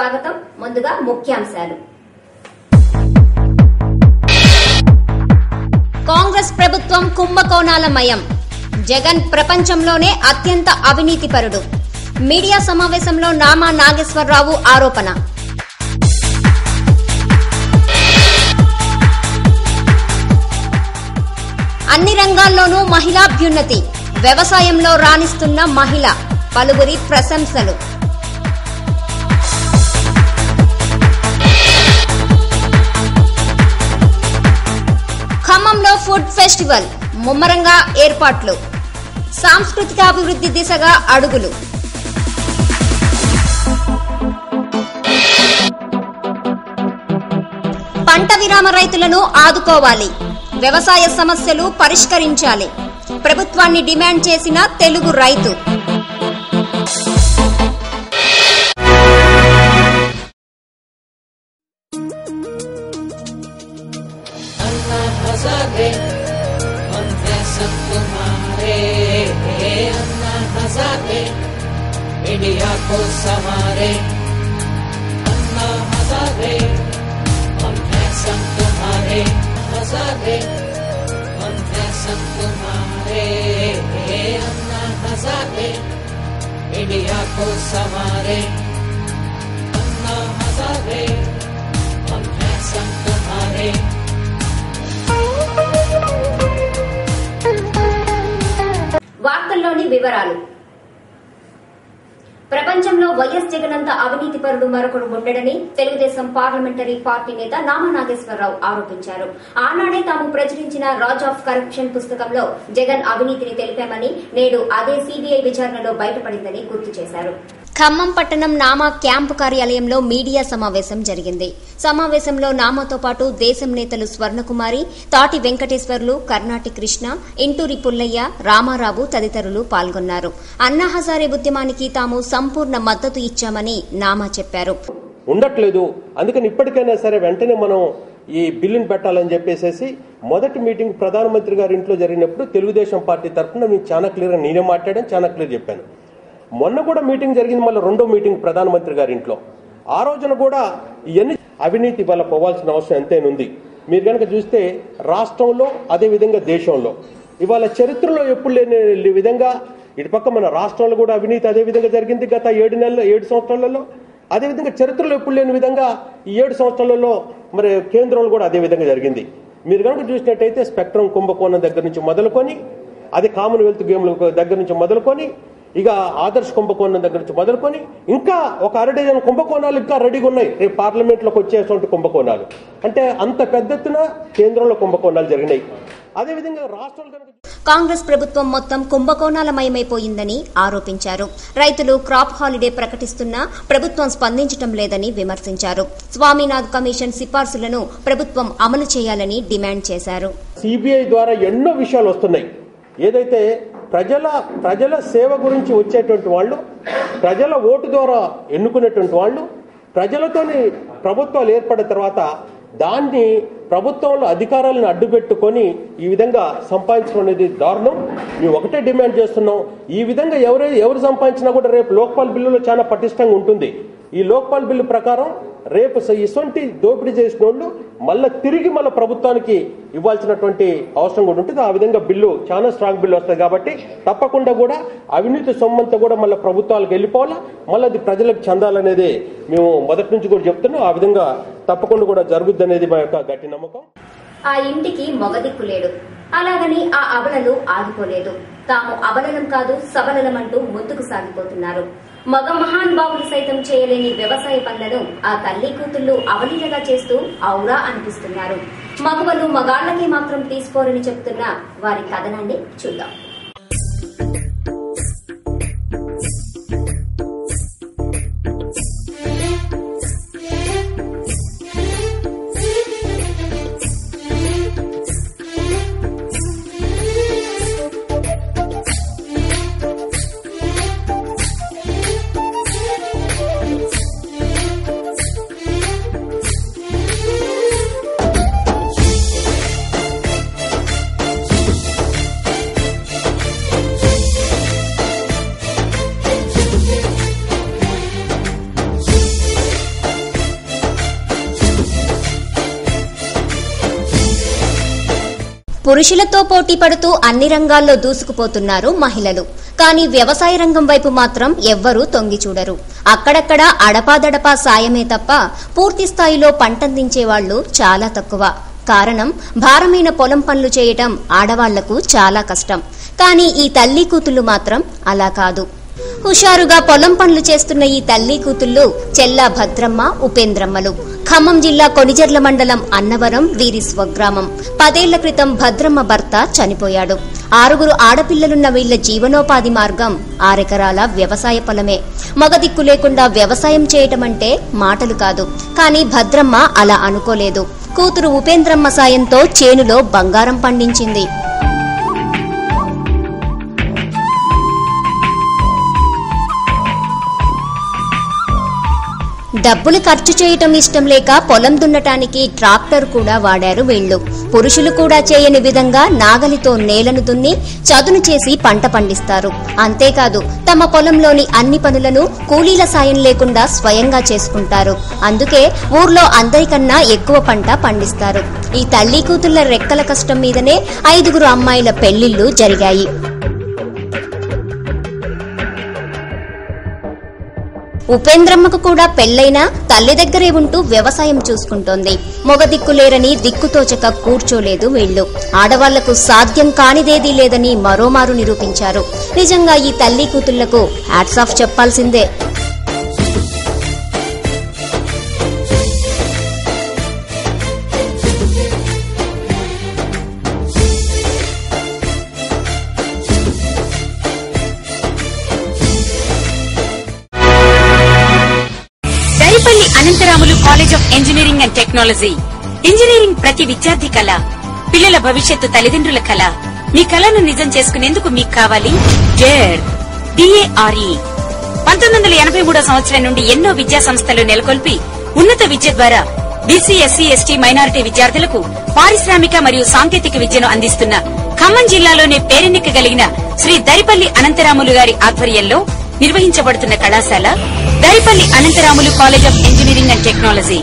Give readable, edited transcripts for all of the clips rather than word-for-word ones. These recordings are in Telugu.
స్వాగతం. ముందుగా ముఖ్యాంశాలు. కాంగ్రెస్ ప్రభుత్వం కుంభకోణాలమయం. జగన్ ప్రపంచంలోనే అత్యంత అవినీతిపరుడు. మీడియా సమావేశంలో నామా నాగేశ్వరరావు ఆరోపణ. అన్ని రంగాల్లోనూ మహిళాభ్యున్నతి. వ్యవసాయంలో రాణిస్తున్న మహిళ. పలువురి ప్రశంసలు. ఖమ్మంలో ఫుడ్ ఫెస్టివల్ ముమ్మరంగా ఏర్పాట్లు. సాంస్కృతికాభివృద్ది దిశగా అడుగులు. పంట విరామ రైతులను ఆదుకోవాలి. వ్యవసాయ సమస్యలు పరిష్కరించాలి. ప్రభుత్వాన్ని డిమాండ్ చేసిన తెలుగు రైతు. इंडिया को संवारे अन्ना हजारे, हम हैं संग तुम्हारे हजारे, हम हैं संग तुम्हारे अन्ना हजारे, इंडिया को संवारे अन्ना हजारे, हम हैं संग तुम्हारे. వార్తల్లోని వివరాలు. ప్రపంచంలో వైఎస్ జగనంత అవినీతిపరుడు మరొకడు ఉండడని తెలుగుదేశం పార్లమెంటరీ పార్టీ నేత నామా నాగేశ్వరరావు ఆరోపించారు. ఆనాడే తాము ప్రచురించిన రాజ్ ఆఫ్ కరప్షన్ పుస్తకంలో జగన్ అవినీతిని తెలిపామని, నేడు అదే సీబీఐ విచారణలో బయటపడిందని గుర్తు చేశారు. ఖమ్మం పట్టణం నామా క్యాంపు కార్యాలయంలో మీడియా సమావేశం జరిగింది. సమావేశంలో నామాతో పాటు దేశం నేతలు స్వర్ణకుమారి, తాటి వెంకటేశ్వర్లు, కర్ణాటి కృష్ణ, ఇంటూరి పుల్లయ్య, రామారావు తదితరులు పాల్గొన్నారు. అన్నా హజారే ఉద్యమానికి తాము సంపూర్ణ మద్దతు ఇచ్చామని నామా చెప్పారు. ఉండట్లేదు, అందుకని ఇప్పటికైనా సరే వెంటనే మనం ఈ బిల్లును పెట్టాలని చెప్పేసి మొదటి మీటింగ్ ప్రధానమంత్రి గారి ఇంట్లో జరిగినప్పుడు తెలుగుదేశం పార్టీ తరఫున మేము చాలా క్లియర్గా నేనే మాట్లాడాను, చాలా క్లియర్ చెప్పాను. మొన్న కూడా మీటింగ్ జరిగింది, మళ్ళీ రెండో మీటింగ్ ప్రధానమంత్రి గారి ఇంట్లో. ఆ రోజున కూడా ఇవన్నీ అవినీతి వల్ల పోవాల్సిన అవసరం ఎంతైనా. మీరు కనుక చూస్తే రాష్ట్రంలో అదేవిధంగా దేశంలో ఇవాళ చరిత్రలో ఎప్పుడు లేని విధంగా ఇటుపక్క మన రాష్ట్రంలో కూడా అవినీతి అదే విధంగా జరిగింది గత 7 సంవత్సరాలలో. అదేవిధంగా చరిత్రలో ఎప్పుడు లేని విధంగా ఈ 7 సంవత్సరాలలో మరి కేంద్రంలో కూడా అదే విధంగా జరిగింది. మీరు కనుక చూసినట్టయితే స్పెక్ట్రమ్ కుంభకోణం దగ్గర నుంచి మొదలుకొని, అది కామన్వెల్త్ గేమ్ల దగ్గర నుంచి మొదలుకొని, ఇక ఆదర్శ కుంభకోణం దగ్గర నుంచి మొదలుకొని ఇంకా ఒక 6 డజన్ కుంభకోణాలు ఇంకా రెడీగా ఉన్నాయి రేపు పార్లమెంట్ లోకి వచ్చేటువంటి కుంభకోణాలు. అంటే అంత పెద్ద ఎత్తున కేంద్రంలో కుంభకోణాలు జరిగినాయి. అదేవిధంగా రాష్ట్రాలు కాంగ్రెస్ ప్రభుత్వం మొత్తం కుంభకోణాలమయమైపోయిందని ఆరోపించారు. రైతులు క్రాప్ హాలిడే ప్రకటిస్తున్నా ప్రభుత్వం స్పందించడం లేదని విమర్శించారు. స్వామినాథ్ కమిషన్ సిఫార్సులను ప్రభుత్వం అమలు చేయాలని డిమాండ్ చేశారు. సిబిఐ ద్వారా ఎన్నో విషయాలు వస్తున్నాయి. ఏదైతే ప్రజల సేవ గురించి వచ్చేటువంటి వాళ్ళు, ప్రజల ఓటు ద్వారా ఎన్నుకునేటువంటి వాళ్ళు, ప్రజలతోని ప్రభుత్వాలు ఏర్పడిన తర్వాత దాన్ని ప్రభుత్వంలో అధికారాలను అడ్డుపెట్టుకొని ఈ విధంగా సంపాదించడం అనేది దారుణం. మేము ఒకటే డిమాండ్ చేస్తున్నాం, ఈ విధంగా ఎవరు సంపాదించినా కూడా రేపు లోక్పాల్ బిల్లులో చాలా పటిష్టంగా ఉంటుంది. ఈ లోక్పాల్ బిల్లు ప్రకారం రేపు ఇటువంటి దోపిడీ చేసిన వాళ్ళు మళ్ళీ తిరిగి ప్రభుత్వానికి ఇవ్వాల్సినటువంటి అవసరం కూడా ఉంటుంది. ఆ విధంగా బిల్లు చాలా స్ట్రాంగ్ బిల్లు వస్తుంది. కాబట్టి తప్పకుండా కూడా అవినీతి సొమ్మంతా కూడా మళ్ళీ ప్రభుత్వాలకు వెళ్ళిపోవాలా, మళ్ళీ అది ప్రజలకు చెందాలనేది మేము మొదటి నుంచి కూడా చెప్తున్నాం. ఆ విధంగా తప్పకుండా కూడా జరుగుద్ది అనేది మా యొక్క గట్టి నమ్మకం. ఆ ఇంటికి మొగదిక్కు లేడు, అలాగని ఆ అబలలు ఆగిపోలేదు. తాము అబలలం కాదు సబలలం అంటూ ముందుకు సాగిపోతున్నారు. మగ మహానుభావులు సైతం చేయలేని వ్యవసాయ పనులను ఆ తల్లి కూతుళ్లు అవలీలగా చేస్తూ ఔరా అనిపిస్తున్నారు. మగవలు మగాళ్లకే మాత్రం తీసుకోరని చెప్తున్న వారి కథనాన్ని చూద్దాం. పురుషులతో పోటీ పడుతూ అన్ని రంగాల్లో దూసుకుపోతున్నారు మహిళలు. కానీ వ్యవసాయ రంగం వైపు మాత్రం ఎవ్వరూ తొంగి చూడరు. అక్కడక్కడ అడపాదడపా సాయమే తప్ప పూర్తి స్థాయిలో పంటందించే వాళ్లు చాలా తక్కువ. కారణం, భారమైన పొలం పనులు చేయటం ఆడవాళ్లకు చాలా కష్టం. కానీ ఈ తల్లి కూతుళ్లు మాత్రం అలా కాదు. హుషారుగా పొలం పనులు చేస్తున్న ఈ తల్లి కూతుళ్లు చెల్లా భద్రమ్మ, ఉపేంద్రమ్మలు. ఖమ్మం జిల్లా కొణిజర్ల మండలం అన్నవరం వీరి స్వగ్రామం. 10 ఏళ్ల క్రితం భద్రమ్మ భర్త చనిపోయాడు. 6 ఆడపిల్లలున్న వీళ్ల జీవనోపాధి మార్గం 6 ఎకరాల వ్యవసాయ పొలమే. మగదిక్కు లేకుండా వ్యవసాయం చేయటమంటే మాటలు కాదు. కానీ భద్రమ్మ అలా అనుకోలేదు. కూతురు ఉపేంద్రమ్మ సాయంతో చేనులో బంగారం పండించింది. డబ్బులు ఖర్చు చేయటం ఇష్టం లేక పొలం దున్నటానికి ట్రాక్టర్ కూడా వాడారు వీళ్లు. పురుషులు కూడా చేయని విధంగా నాగలితో నేలను దున్ని చదును చేసి పంట పండిస్తారు. అంతేకాదు, తమ పొలంలోని అన్ని పనులను కూలీల సాయం లేకుండా స్వయంగా చేసుకుంటారు. అందుకే ఊర్లో అందరికన్నా ఎక్కువ పంట పండిస్తారు. ఈ తల్లి కూతుళ్ల రెక్కల కష్టం మీదనే 5 అమ్మాయిల పెళ్లిళ్లు జరిగాయి. ఉపేంద్రమ్మకు కూడా పెళ్లైనా తల్లి దగ్గరే ఉంటూ వ్యవసాయం చూసుకుంటోంది. మొగ దిక్కులేరని దిక్కుతోచక కూర్చోలేదు వీళ్లు. ఆడవాళ్లకు సాధ్యం కానిదేదీ లేదని మరోమారు నిరూపించారు. నిజంగా ఈ తల్లి కూతుళ్లకు హ్యాట్స్ ఆఫ్ చెప్పాల్సిందే. Daripalli Anantharamulu college of engineering and technology. Engineering ప్రతి విద్యార్థి కళ, పిల్లల భవిష్యత్తు తల్లిదండ్రుల కళ. మీ కళను నిజం చేసుకునేందుకు మీకు కావాలి డేర్ DARE. 1983 సంవత్సరం నుండి ఎన్నో విద్యా సంస్థలు నెలకొల్పి ఉన్నత విద్య ద్వారా బీసీ, ఎస్సీ, ఎస్టీ, మైనారిటీ విద్యార్థులకు పారిశ్రామిక మరియు సాంకేతిక విద్యను అందిస్తున్న ఖమ్మం జిల్లాలోనే పేరెన్నికగలిగిన శ్రీ దరిపల్లి అనంతరాములు గారి ఆధ్వర్యంలో నిర్వహించబడుతున్న కళాశాల Daripalli Anantharamulu college of engineering and technology.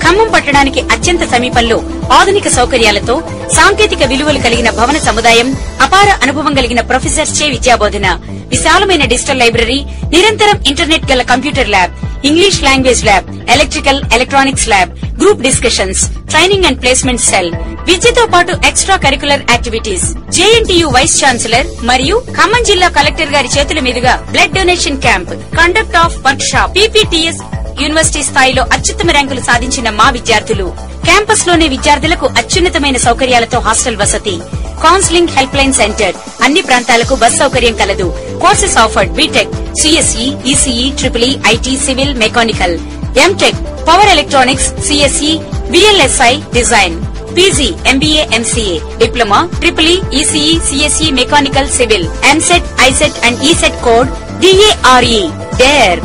Khammam పట్టణానికి అత్యంత సమీపంలో ఆధునిక సౌకర్యాలతో సాంకేతిక విలువలు కలిగిన భవన సముదాయం, అపార అనుభవం కలిగిన ప్రొఫెసర్స్ చే విద్యాబోధన, విశాలమైన డిజిటల్ లైబ్రరీ, నిరంతరం ఇంటర్నెట్ గల computer lab, English language lab, electrical, electronics lab, group discussions, training and placement cell. విద్యతో పాటు extra curricular activities. JNTU vice chancellor మరియు ఖమ్మం జిల్లా కలెక్టర్ గారి చేతుల మీదుగా blood donation camp, conduct of workshop, PPTS university స్థాయిలో అత్యుత్తమ ర్యాంకులు సాధించిన మా విద్యార్థులు. క్యాంపస్ లోనే విద్యార్థులకు అత్యున్నతమైన సౌకర్యాలతో హాస్టల్ వసతి, కౌన్సిలింగ్ హెల్ప్ లైన్ సెంటర్. అన్ని ప్రాంతాలకు బస్ సౌకర్యం కలదు. Courses offered BTech, CSE, ECE, EEE, IT, civil, mechanical, MTech, power electronics, CSE, VLSI, design, PG, MBA, MCA, diploma, EEE, ECE, CSE, mechanical, civil, MSET, ISET and ESET code DARE. DARE.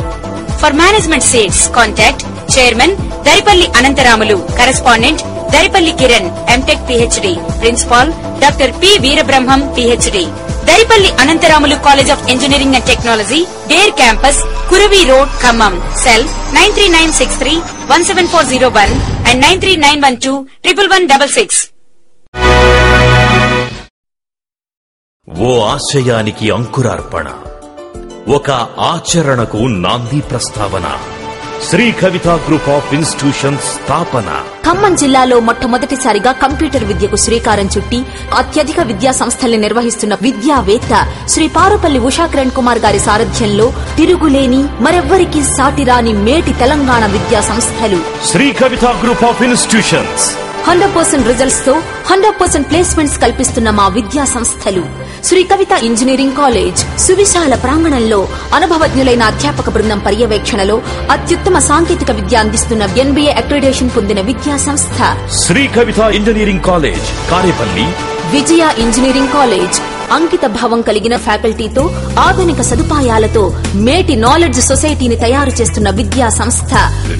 For management seats, contact Chairman Daripalli Anantaramulu, Correspondent Daripalli Kiran, MTech PhD, Principal Dr. P. Veerabrahmam, PhD. Daripalli Anantaramulu College of Engineering and Technology, DARE Campus, Kuravi Road, Khammam. Cell 93963 17401 and 93912 11166. ఓ ఆశయానికి అంకురార్పణ, ఒక ఆచరణకు నాంది ప్రస్తావన. Shri Kavitha group of institutions స్థాపన. ఖమ్మం జిల్లాలో మొట్టమొదటిసారిగా కంప్యూటర్ విద్యకు శ్రీకారం చుట్టి అత్యధిక విద్యా సంస్థల్ని నిర్వహిస్తున్న విద్యావేత్త శ్రీ పారుపల్లి ఉషా కిరణ్ కుమార్ గారి సారథ్యంలో తిరుగులేని, మరెవ్వరికీ సాటిరాని మేటి తెలంగాణ విద్యా సంస్థలు Shri Kavitha group of institutions. 100% results తో 100% ప్లేస్మెంట్స్ కల్పిస్తున్న మా విద్యా సంస్థలు శ్రీ కవిత ఇంజనీరింగ్ కాలేజ్. సువిశాల ప్రాంగణంలో అనుభవజ్ఞులైన అధ్యాపక బృందం పర్యవేక్షణలో అత్యుత్తమ సాంకేతిక విద్య అందిస్తున్న NBA అక్రిడేషన్ పొందిన విద్యా సంస్థ శ్రీ కవిత ఇంజనీరింగ్ కాలేజ్, కారేపల్లి. విజయ ఇంజనీరింగ్ కాలేజ్ అంకిత భావం కలిగిన ఫ్యాకల్టీతో, ఆధునిక సదుపాయాలతో మేటి నాలెడ్జ్ సొసైటీని తయారు చేస్తున్న విద్యా సంస్థ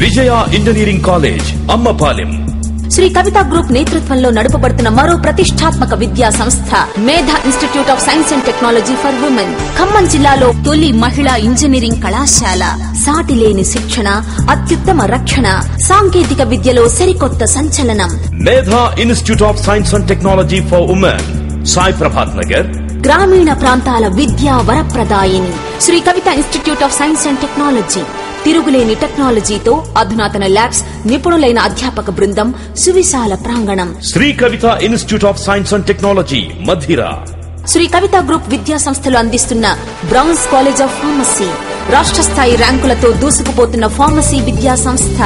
విజయ engineering college, Ammapalem. Shri Kavitha group నేతృత్వంలో నడుపబడుతున్న మరో ప్రతిష్టాత్మక విద్యా సంస్థ మేధా institute of science and technology for women. Khammam జిల్లాలో తొలి మహిళా ఇంజనీరింగ్ కళాశాల. సాటిలేని శిక్షణ, అత్యుత్తమ రక్షణ, సాంకేతిక విద్యలో సరికొత్త సంచలనం. Medha institute of science and technology for women, Sai Prabhat Nagar. గ్రామీణ ప్రాంతాల విద్యా వరప్రదాయిని Shri Kavitha institute of science and technology. తిరుగులేని టెక్నాలజీతో అధునాతన ల్యాబ్స్, నిపుణులైన అధ్యాపక బృందం, సువిశాల ప్రాంగణం. Shri Kavitha institute of science and technology Madhira. Shri Kavitha group విద్యా సంస్థలు అందిస్తున్న బ్రౌన్స్ కాలేజ్ ఆఫ్ ఫార్మసీ. రాష్ట్ర స్థాయి ర్యాంకులతో దూసుకుపోతున్న ఫార్మసీ విద్యా సంస్థ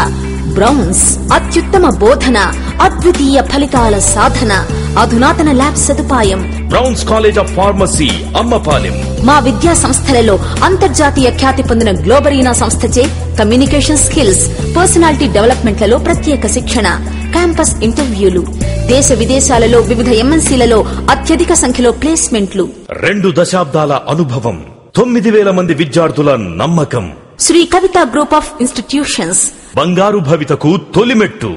బ్రౌన్స్. అత్యుత్తమ బోధన, అద్వితీయ ఫలితాల సాధన, అధునాతన ల్యాబ్ సదుపాయం. Browns college of pharmacy Ammapalem. మా విద్యా సంస్థలలో అంతర్జాతీయ ఖ్యాతి పొందిన గ్లోబరీనా సంస్థచే కమ్యూనికేషన్ స్కిల్స్, పర్సనాలిటీ డెవలప్మెంట్లలో ప్రత్యేక శిక్షణ, క్యాంపస్ ఇంటర్వ్యూలు, దేశ విదేశాలలో వివిధ ఎంఎన్సీలలో అత్యధిక సంఖ్యలో ప్లేస్మెంట్లు. 2 దశాబ్దాల అనుభవం, 9,000 మంది విద్యార్థుల నమ్మకం. Shri Kavitha group of institutions. బంగారు భవితకు తొలిమెట్టు.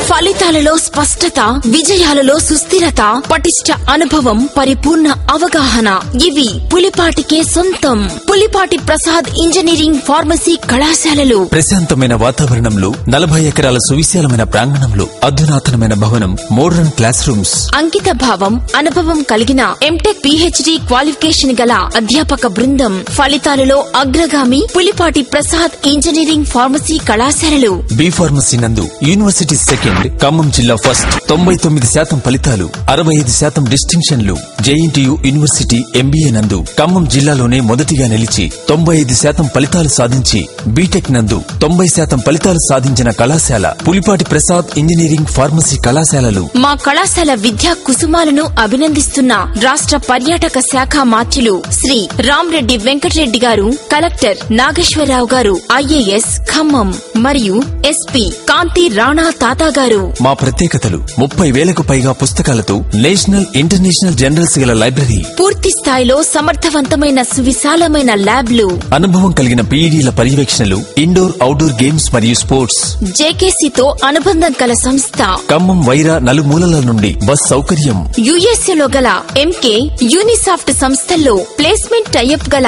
ఫలితాలలో స్పష్టత, విజయాలలో సుస్థిరత, పటిష్ట అనుభవం, పరిపూర్ణ అవగాహన ఇవి పులిపాటికే సొంతం. పులిపాటి ప్రసాద్ ఇంజనీరింగ్ ఫార్మసీ కళాశాలలు. ప్రశాంతమైన వాతావరణంలో, 40 ఎకరాల సువిశాలమైన ప్రాంగణంలో, అధునాతనమైన భవనం, మోడర్న్ క్లాస్ రూమ్స్. అంకిత భావం, అనుభవం కలిగిన ఎంటెక్ పిహెచ్డి క్వాలిఫికేషన్ గల అధ్యాపక బృందం. ఫలితాలలో అగ్రగామి పులిపాటి ప్రసాద్ ఇంజనీరింగ్ ఫార్మసీ కళాశాలలు. బి ఫార్మసీ నందు యూనివర్సిటీ సెకండ్, ఖమ్మం జిల్లా ఫస్ట్. 99% ఫలితాలు, 65% డిస్టింక్షన్లు. జేఎన్టీయూ యూనివర్సిటీ ఎంబీఏ నందు ఖమ్మం జిల్లాలోనే మొదటిగా నిలిచి 95% ఫలితాలు సాధించి, బీటెక్ నందు 90% ఫలితాలు సాధించిన కళాశాల పులిపాటి ప్రసాద్ ఇంజనీరింగ్ ఫార్మసీ కళాశాలలు. మా కళాశాల విద్యా కుసుమాలను అభినందిస్తున్న రాష్ట్ర పర్యాటక శాఖ మాత్యులు శ్రీ రామ్రెడ్డి వెంకటరెడ్డి గారు, కలెక్టర్ నాగేశ్వరరావు గారు ఐఏఎస్ ఖమ్మం మరియు ఎస్పీ కాంతి రాణా తాతా గారు. మా ప్రత్యేకతలు 30,000కు పైగా పుస్తకాలతో నేషనల్, ఇంటర్నేషనల్ జర్నల్స్ గల లైబ్రరీ. పూర్తి స్థాయిలో సమర్థవంతమైన సువిశాలమైన ల్యాబ్లు. అనుభవం కలిగిన పీఈడీల పర్యవేక్షణలు, ఇండోర్, అవుట్డోర్ గేమ్స్ మరియు స్పోర్ట్స్. జేకేసీతో అనుబంధం గల సంస్థ. ఖమ్మం, వైరా నలుమూలల నుండి బస్ సౌకర్యం. యుఎస్ఏలో గల ఎంకే, యూనిసాఫ్ట్ సంస్థల్లో ప్లేస్మెంట్ టైఅప్ గల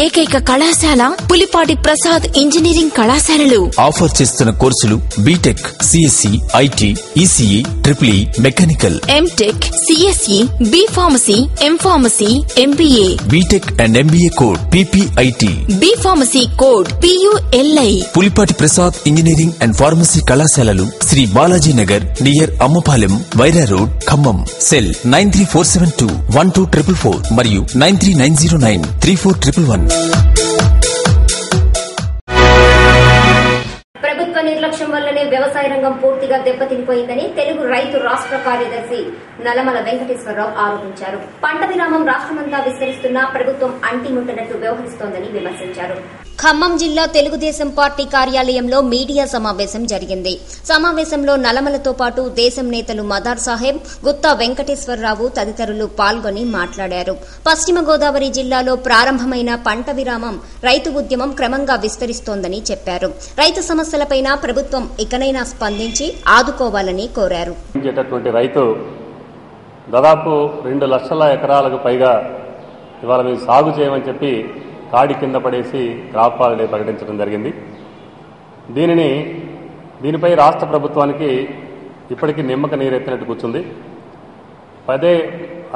ఏకైక కళాశాల పులిపాటి ప్రసాద్ ఇంజనీరింగ్ కళాశాలలు. ఆఫర్ చేస్తున్న కోర్సులు BTech, CSC, IT, ECE, triple E, mechanical, MTech, CSE, B pharmacy, M pharmacy, MBA. BTech and MBA code PPIT. B pharmacy code PULI. Pulipati Prasad engineering and pharmacy కళాశాలలు Shri Balaji Nagar near Ammapalem, Wyra road, Khammam. Cell 9347212444 మరియు 9390934111. ప్రభుత్వ నిర్లక్ష్యం వల్లనే వ్యవసాయ రంగం పూర్తిగా దెబ్బతినిపోయిందని తెలుగు రైతు రాష్ట్ర కార్యదర్శి నల్లమల వెంకటేశ్వరరావు ఆరోపించారు. పంట విరామం రాష్ట్రమంతా విస్తరిస్తున్నా ప్రభుత్వం అంటిముట్టనట్టు వ్యవహరిస్తోందని విమర్శించారు. ఖమ్మం జిల్లా తెలుగుదేశం పార్టీ కార్యాలయంలో మీడియా సమావేశం జరిగింది. సమావేశంలో నల్లమలతో పాటు దేశం నేతలు మదార్ సాహెబ్, గుత్తా వెంకటేశ్వరరావు తదితరులు పాల్గొని మాట్లాడారు. పశ్చిమ గోదావరి జిల్లాలో ప్రారంభమైన పంట విరామం రైతు ఉద్యమం క్రమంగా విస్తరిస్తోందని చెప్పారు. రైతు సమస్యలపై ప్రభుత్వం ఇకనైనా స్పందించి ఆదుకోవాలని కోరారు. రైతు దాదాపు 2 లక్షల ఎకరాలకు పైగా ఇవాళ మేము సాగు చేయమని చెప్పి కాడి కింద పడేసి క్రాప్ హాలిడే ప్రకటించడం జరిగింది. దీనిపై రాష్ట్ర ప్రభుత్వానికి ఇప్పటికీ నిమ్మక నీరెత్తినట్టు కూర్చుంది.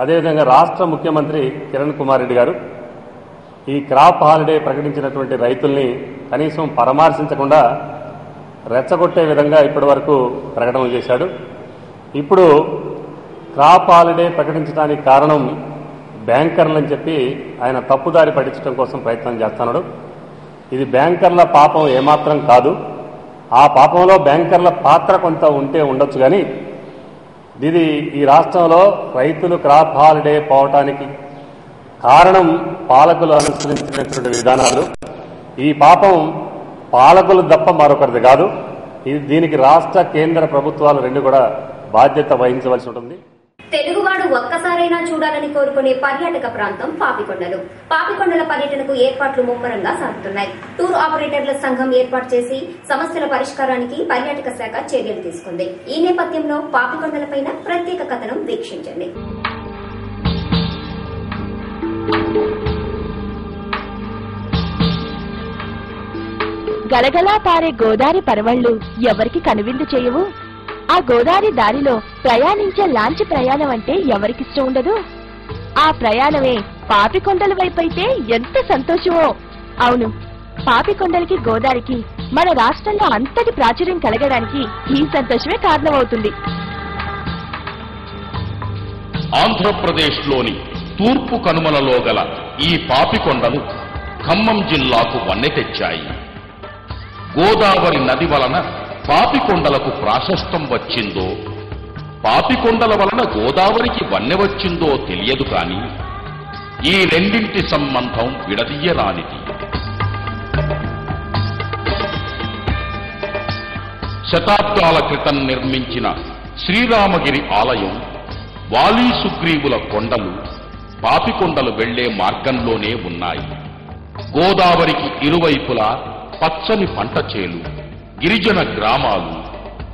అదేవిధంగా రాష్ట్ర ముఖ్యమంత్రి కిరణ్ కుమార్ రెడ్డి గారు ఈ క్రాప్ హాలిడే ప్రకటించినటువంటి రైతుల్ని కనీసం పరామర్శించకుండా రెచ్చగొట్టే విధంగా ఇప్పటి వరకు ప్రకటనలు చేశాడు. ఇప్పుడు క్రాప్ హాలిడే ప్రకటించడానికి కారణం బ్యాంకర్లని చెప్పి ఆయన తప్పుదారి పట్టించడం కోసం ప్రయత్నం చేస్తున్నాడు. ఇది బ్యాంకర్ల పాపం ఏమాత్రం కాదు. ఆ పాపంలో బ్యాంకర్ల పాత్ర కొంత ఉంటే ఉండొచ్చు, కానీ ఇది ఈ రాష్ట్రంలో రైతులు క్రాప్ హాలిడే పోవటానికి కారణం పాలకులు అనుసరించినటువంటి విధానాలు. ఈ పాపం పాలకులు తప్ప మరొకరిది కాదు. దీనికి రాష్ట్ర, కేంద్ర ప్రభుత్వాలు రెండు కూడా బాధ్యత వహించవలసి ఉంటుంది. తెలుగువాడు ఒక్కసారైనా చూడాలని కోరుకునే పర్యాటక ప్రాంతం పాపికొండలు. పాపికొండల పర్యటనకు ఏర్పాట్లు ముమ్మరంగా సాగుతున్నాయి. టూర్ ఆపరేటర్ల సంఘం ఏర్పాటు చేసి సమస్యల పరిష్కారానికి పర్యాటక శాఖ చర్యలు తీసుకుంది. ఈ నేపథ్యంలో పాపికొండలపైన ప్రత్యేక కథనం వీక్షించండి. గలగలా పారే గోదావరి పరవళ్లు ఎవరికి కనువిందు చేయవు. ఆ గోదావరి దారిలో ప్రయాణించే లాంచ్ ప్రయాణం అంటే ఎవరికిష్టం ఉండదు. ఆ ప్రయాణమే పాపికొండల వైపైతే ఎంత సంతోషమో. అవును, పాపికొండలకి గోదావరికి మన రాష్ట్రంలో అంతటి ప్రాచుర్యం కలగడానికి ఈ సంతోషమే కారణమవుతుంది. ఆంధ్రప్రదేశ్లోని తూర్పు కనుమలలో గల ఈ పాపికొండలు ఖమ్మం జిల్లాకు వన్నె తెచ్చాయి. గోదావరి నది వలన పాపికొండలకు ప్రాశస్త్యం వచ్చిందో, పాపికొండల వలన గోదావరికి వన్నె వచ్చిందో తెలియదు కాని ఈ రెండింటి సంబంధం విడదీయరానిది. శతాబ్దాల క్రితం నిర్మించిన శ్రీరామగిరి ఆలయం, వాలి సుగ్రీవుల కొండలు పాపికొండలు వెళ్లే మార్గంలోనే ఉన్నాయి. గోదావరికి ఇరువైపులా పచ్చని పంట చేలు, గిరిజన గ్రామాలు,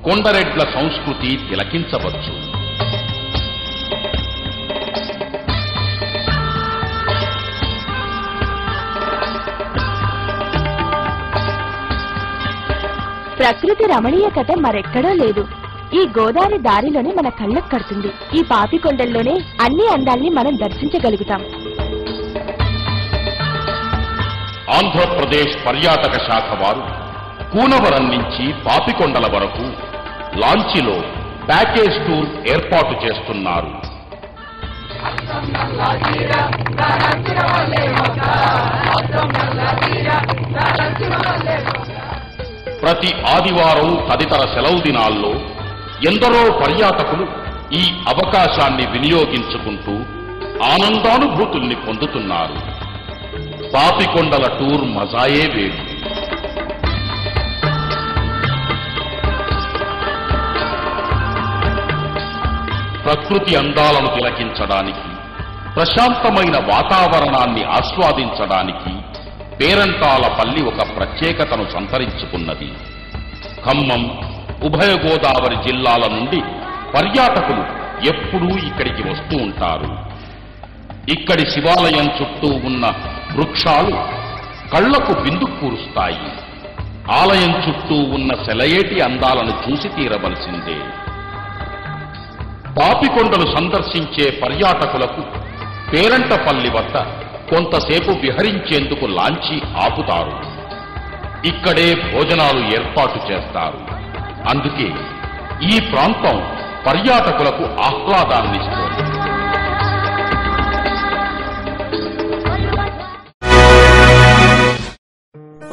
కొండరెడ్ల సంస్కృతి తిలకించవచ్చు. ప్రకృతి రమణీయకత మరెక్కడో లేదు. ఈ గోదావరి దారిలోనే మన కళ్ళకు కడుతుంది. ఈ పాపికొండల్లోనే అన్ని అందాల్ని మనం దర్శించగలుగుతాం. ఆంధ్రప్రదేశ్ పర్యాటక శాఖ వారు కూనవరం నుంచి పాపికొండల వరకు లాంచీలో ప్యాకేజ్ టూర్ ఏర్పాటు చేస్తున్నారు. ప్రతి ఆదివారం తదితర సెలవు దినాల్లో ఎందరో పర్యాటకులు ఈ అవకాశాన్ని వినియోగించుకుంటూ ఆనందానుభూతుల్ని పొందుతున్నారు. పాపికొండల టూర్ మజాయే వేరు. ప్రకృతి అందాలను తిలకించడానికి, ప్రశాంతమైన వాతావరణాన్ని ఆస్వాదించడానికి పేరంటాలపల్లి ఒక ప్రత్యేకతను సంతరించుకున్నది. ఖమ్మం, ఉభయ గోదావరి జిల్లాల నుండి పర్యాటకులు ఎప్పుడూ ఇక్కడికి వస్తూ ఉంటారు. ఇక్కడి శివాలయం చుట్టూ ఉన్న వృక్షాలు కళ్లకు బిందు కూరుస్తాయి. ఆలయం చుట్టూ ఉన్న సెలయేటి అందాలను చూసి తీరవలసిందే. పాపికొండలు సందర్శించే పర్యాటకులకు పేరంటపల్లి వద్ద కొంతసేపు విహరించేందుకు లాంచీ ఆపుతారు. ఇక్కడే భోజనాలు ఏర్పాటు చేస్తారు. అందుకే ఈ ప్రాంతం పర్యాటకులకు ఆహ్లాదాన్నిస్తుంది.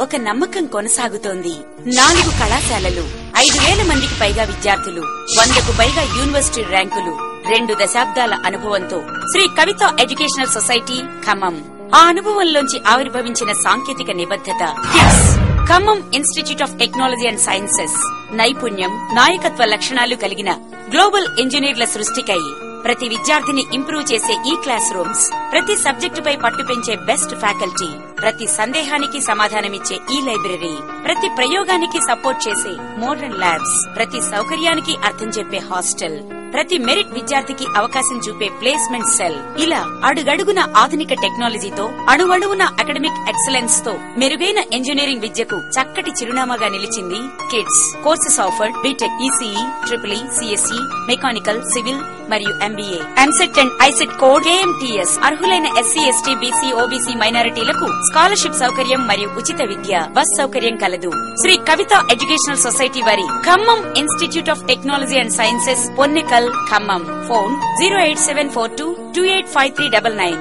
ఒక నమ్మకం కొనసాగుతోంది. 4 కళాశాలలు, 5,000 మందికి పైగా విద్యార్థులు, 100కు పైగా యూనివర్సిటీ ర్యాంకులు, 2 దశాబ్దాల అనుభవంతో శ్రీ కవిత ఎడ్యుకేషనల్ సొసైటీ ఖమ్మం. ఆ అనుభవంలోంచి ఆవిర్భవించిన సాంకేతిక నిబద్ధత kids. Khammam institute of technology and sciences. నైపుణ్యం, నాయకత్వ లక్షణాలు కలిగిన గ్లోబల్ ఇంజనీర్ల సృష్టికై ప్రతి విద్యార్థిని ఇంప్రూవ్ చేసే ఈ క్లాస్ రూమ్స్, ప్రతి సబ్జెక్టుపై పట్టు పెంచే బెస్ట్ ఫ్యాకల్టీ, ప్రతి సందేహానికి సమాధానమిచ్చే ఈ లైబ్రరీ, ప్రతి ప్రయోగానికి సపోర్ట్ చేసే మోడర్న్ ల్యాబ్స్, ప్రతి సౌకర్యానికి అర్థం చెప్పే హాస్టల్, ప్రతి మెరిట్ విద్యార్థికి అవకాశం చూపే ప్లేస్మెంట్ సెల్. ఇలా అడుగడుగున ఆధునిక టెక్నాలజీతో, అణువణువున అకాడమిక్ ఎక్సలెన్స్ తో మెరుగైన ఇంజనీరింగ్ విద్యకు చక్కటి చిరునామాగా నిలిచింది KIDS. Courses offered BTech, ECE, triple CSE, mechanical, civil మరియు MBA. EAMCET and ICET code KMTS. అర్హులైన ఎస్సీ, ఎస్టీ, బీసీ, ఓబీసీ మైనారిటీలకు స్కాలర్షిప్ సౌకర్యం మరియు ఉచిత విద్య, బస్ సౌకర్యం కలదు. శ్రీ కవిత ఎడ్యుకేషనల్ సొసైటీ వారి Khammam institute of technology and sciences, Ponnekal, Khammam. Phone 08742285399.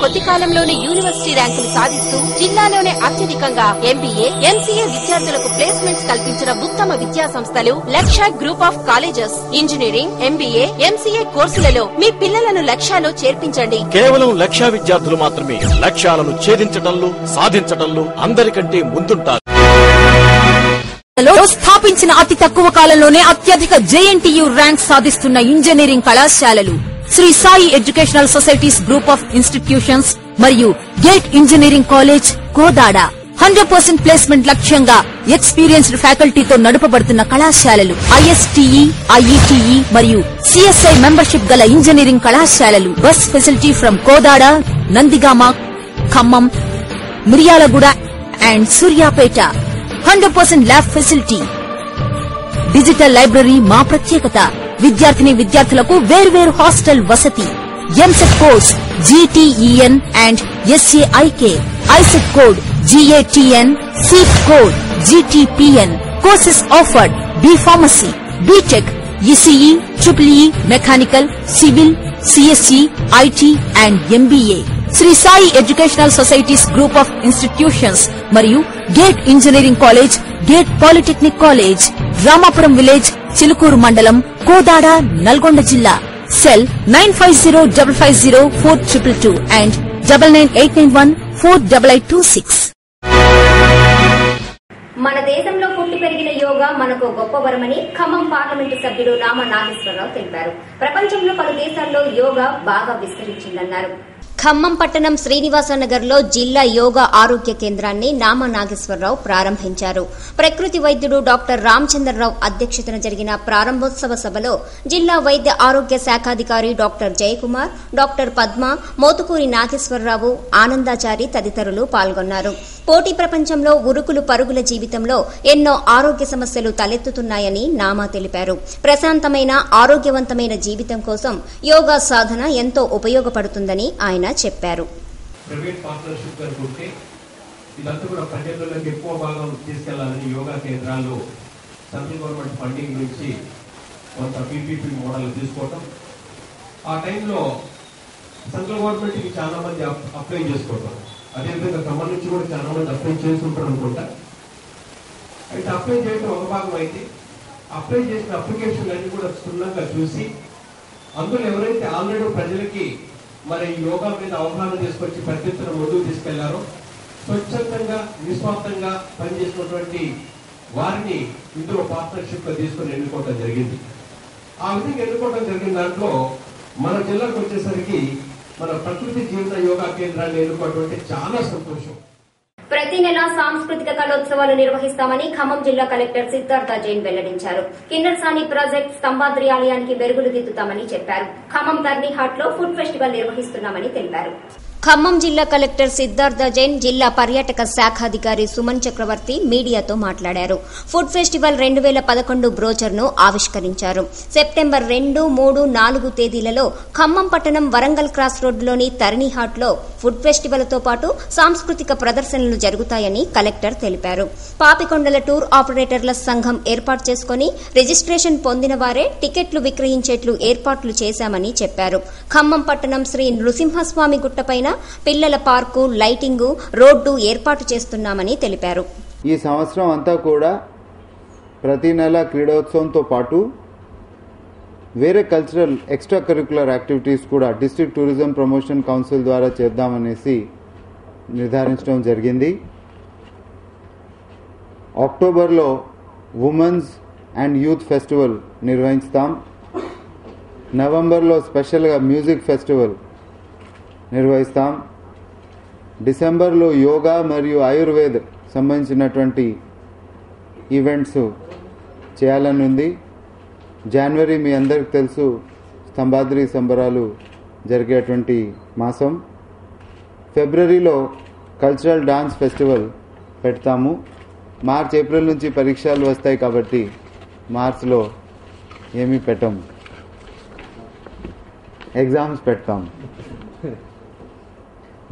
కొద్ది కాలంలోనే యూనివర్సిటీ ర్యాంకులు సాధిస్తూ జిల్లాలోనే అత్యధికంగా ఎంబీఏ, ఎంసీఏ విద్యార్థులకు ప్లేస్మెంట్స్ కల్పించిన ఉత్తమ విద్యా సంస్థలు లక్ష్య group of colleges. Engineering, MBA, MCA కోర్సులలో మీ పిల్లలను లక్ష్యాలో చేర్పించండి. కేవలం లక్ష్య విద్యార్థులు మాత్రమే లక్ష్యాలను ఛేదించడంలో, సాధించడంలో అందరికంటే ముందుంటారు. స్థాపించిన అతి తక్కువ కాలంలోనే అత్యధిక జేఎన్టీయూ ర్యాంక్ సాధిస్తున్న ఇంజనీరింగ్ కళాశాలలు Shri Sai educational societies group of institutions మరియు gate engineering college Kodada. 100% placement లక్ష్యంగా ఎక్స్పీరియన్స్డ్ ఫ్యాకల్టీతో నడుపబడుతున్న కళాశాలలు. ఐఎస్టీఈ, ఐఈటీఈ మరియు సిఎస్ఐ మెంబర్షిప్ గల ఇంజనీరింగ్ కళాశాలలు. Bus facility from Kodada, Nandigama, Khammam, Miryalaguda and Suryapet. 100% lab facility. Digital library మా ప్రత్యేకత. విద్యార్థులకు వేర్వేరు హాస్టల్ వసతి. EAMCET course GTEN and SAIK. ICET code GATN. Seat code GTPN. Courses offered B Pharmacy, BTech, ECE, EEE, Mechanical, Civil, CSE, IT and MBA. Shri Sai educational societies group of institutions మరియు gate engineering college, gate polytechnic college. Ramapuram village, Chilukur మండలం, కోదాడ, నల్గొండ జిల్లా. Cell 9505504222 and 9989148826. మన దేశంలో పుట్టి పెరిగిన యోగా మనకు గొప్ప వరమని ఖమ్మం పార్లమెంటు సభ్యుడు నామా నాగేశ్వరరావు తెలిపారు. ప్రపంచంలో పలు దేశాల్లో యోగా బాగా విస్తరించిందన్నారు. ఖమ్మం పట్టణం శ్రీనివాసనగర్ లో జిల్లా యోగా ఆరోగ్య కేంద్రాన్ని నామా నాగేశ్వరరావు ప్రారంభించారు. ప్రకృతి వైద్యుడు డాక్టర్ రామచంద్రరావు అధ్యక్షతన జరిగిన ప్రారంభోత్సవ సభలో జిల్లా వైద్య ఆరోగ్య శాఖాధికారి డాక్టర్ జయకుమార్, డాక్టర్ పద్మ, మోతుకూరి నాగేశ్వరరావు, ఆనందాచారి తదితరులు పాల్గొన్నారు. పోటీ ప్రపంచంలో ఉరుకులు పరుగుల జీవితంలో ఎన్నో ఆరోగ్య సమస్యలు తలెత్తుతున్నాయని నామా తెలిపారు. ప్రశాంతమైన, ఆరోగ్యవంతమైన జీవితం కోసం యోగా సాధన ఎంతో ఉపయోగపడుతుందని ఆయన చెప్పారు. ప్రైవేట్ పార్ట్నర్షిప్ జరుగుతుంటే ఇదంతా కూడా ప్రజల్లోకి ఎక్కువ భాగం తీసుకెళ్లాలని యోగా కేంద్రాల్లో సెంట్రల్ గవర్నమెంట్ ఫండింగ్ నుంచి కొంత PPP మోడల్ తీసుకోవటం, ఆ టైంలో సెంట్రల్ గవర్నమెంట్ కి చాలా మంది అప్లై చేసుకోవటం, అదేవిధంగా ఖమ్మం నుంచి కూడా చాలా మంది అప్లై చేసుకుంటారు అనుకుంటా. అయితే అప్లై చేయడం ఒక భాగం అయితే అప్లై చేసిన అప్లికేషన్లు అన్ని కూడా క్షుణ్ణంగా చూసి అందులో ఎవరైతే ఆల్రెడీ ప్రజలకి మరి యోగా మీద అవగాహన తీసుకొచ్చి పెద్ద ఎత్తున ముందుకు తీసుకెళ్లారో, స్వచ్ఛందంగా నిస్వార్థంగా పనిచేసినటువంటి వారిని ఇందులో పార్ట్నర్షిప్ గా తీసుకుని ఎన్నుకోవడం జరిగింది. ఆ విధంగా ఎన్నుకోవడం జరిగిన దాంట్లో మన జిల్లాకు వచ్చేసరికి మన ప్రకృతి జీవన యోగా కేంద్రాన్ని ఎన్నుకోవడం చాలా సంతోషం. ప్రతి నెల సాంస్కృతిక కళోత్సవాలు నిర్వహిస్తామని ఖమ్మం జిల్లా కలెక్టర్ సిద్ధార్థ జైన్ వెల్లడించారు. కిన్నెరసాని ప్రాజెక్ట్ స్తంభాద్రి ఆలయానికి మెరుగులు దిద్దుతామని చెప్పారు. ఖమ్మం ధర్నీహాట్ లో ఫుడ్ ఫెస్టివల్ నిర్వహిస్తున్నామని తెలిపారు. ఖమ్మం జిల్లా కలెక్టర్ సిద్ధార్థ జైన్, జిల్లా పర్యాటక శాఖాధికారి సుమన్ చక్రవర్తి మీడియాతో మాట్లాడారు. ఫుడ్ ఫెస్టివల్ 2011 బ్రోచర్ను ఆవిష్కరించారు. సెప్టెంబర్ 2, 3, 4 తేదీలలో ఖమ్మం పట్టణం వరంగల్ క్రాస్ రోడ్డులోని తరణిహాట్ లో ఫుడ్ ఫెస్టివల్ తో పాటు సాంస్కృతిక ప్రదర్శనలు జరుగుతాయని కలెక్టర్ తెలిపారు. పాపికొండల టూర్ ఆపరేటర్ల సంఘం ఏర్పాటు చేసుకుని రిజిస్ట్రేషన్ పొందిన వారే టికెట్లు విక్రయించేట్లు ఏర్పాట్లు చేశామని చెప్పారు. ఖమ్మం పట్టణం శ్రీ నృసింహస్వామి గుట్టపైన పిల్లల పార్కు, లైటింగు, రోడ్డు ఏర్పాటు చేస్తున్నామని తెలిపారు. ఈ సంవత్సరం అంతా కూడా ప్రతి నెల క్రీడోత్సవంతో పాటు వేరే కల్చరల్ ఎక్స్ట్రా కరిక్యులర్ యాక్టివిటీస్ కూడా డిస్ట్రిక్ట్ టూరిజం ప్రమోషన్ కౌన్సిల్ ద్వారా చేద్దామనేసి నిర్ధారించడం జరిగింది. అక్టోబర్లో ఉమెన్స్ అండ్ యూత్ ఫెస్టివల్ నిర్వహిస్తాం. నవంబర్లో స్పెషల్గా మ్యూజిక్ ఫెస్టివల్ నిర్వహిస్తాం. డిసెంబర్లో యోగా మరియు ఆయుర్వేద్ సంబంధించినటువంటి ఈవెంట్స్ చేయాలని ఉంది. జనవరి మీ అందరికి తెలుసు స్తంభాద్రి సంబరాలు జరిగేటువంటి మాసం. ఫిబ్రవరిలో కల్చరల్ డాన్స్ ఫెస్టివల్ పెడతాము. మార్చ్, ఏప్రిల్ నుంచి పరీక్షలు వస్తాయి కాబట్టి మార్చ్లో ఏమీ పెట్టము, ఎగ్జామ్స్ పెడతాము.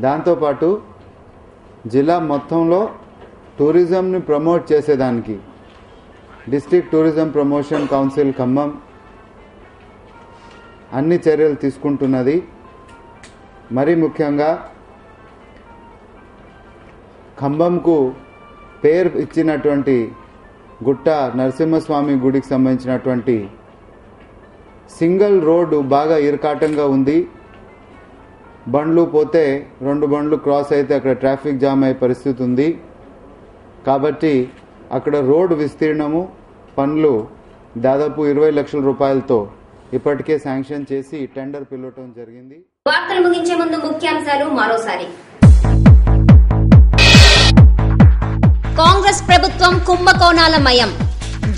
దాంతోపాటు జిల్లా మొత్తంలో టూరిజంని ప్రమోట్ చేసేదానికి district tourism promotion council Khammam అన్ని చర్యలు తీసుకుంటున్నది. మరీ ముఖ్యంగా ఖమ్మంకు పేరు ఇచ్చినటువంటి గుట్ట నరసింహస్వామి గుడికి సంబంధించినటువంటి సింగిల్ రోడ్డు బాగా ఇరకాటంగా ఉంది. బండ్లు పోతే 2 బండ్లు క్రాస్ అయితే అక్కడ ట్రాఫిక్ జామ్ అయ్యే పరిస్థితి ఉంది. కాబట్టి అక్కడ రోడ్డు విస్తీర్ణము పనులు దాదాపు 20 లక్షల రూపాయలతో ఇప్పటికే శాంక్షన్ చేసి టెండర్ పిలవటం జరిగింది. వార్తలు ముగించే ముందు ముఖ్యాంశాలు మరోసారి. కాంగ్రెస్ ప్రభుత్వం కుంభకోణాలమయం.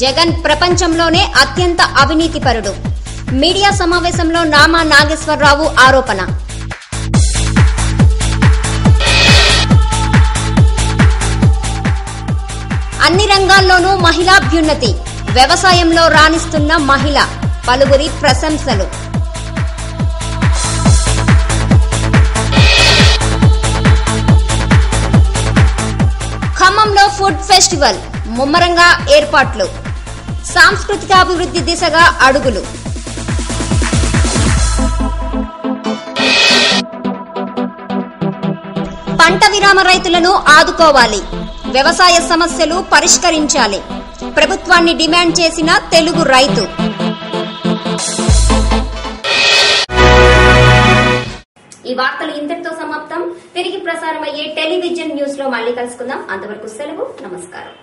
జగన్ ప్రపంచంలోనే అత్యంత అవినీతిపరుడు. మీడియా సమావేశంలో నామా నాగేశ్వరరావు ఆరోపణ. అన్ని రంగాల్లోనూ మహిళాభ్యున్నతి. వ్యవసాయంలో రాణిస్తున్న మహిళ. పలువురి ప్రశంసలు. ఖమ్మంలో ఫుడ్ ఫెస్టివల్ ముమ్మరంగా ఏర్పాట్లు. సాంస్కృతికాభివృద్ధి దిశగా అడుగులు. పంట విరామ రైతులను ఆదుకోవాలి. వ్యవసాయ సమస్యలు పరిష్కరించాలి. ప్రభుత్వాన్ని డిమాండ్ చేసిన తెలుగు రైతు. ఈ వార్తలు ఇంతటితో సమాప్తం. తిరిగి ప్రసారమయ్యే టెలివిజన్ న్యూస్ లో మళ్లీ కలుసుకుందాం. అంతవరకు సెలవు. నమస్కారం.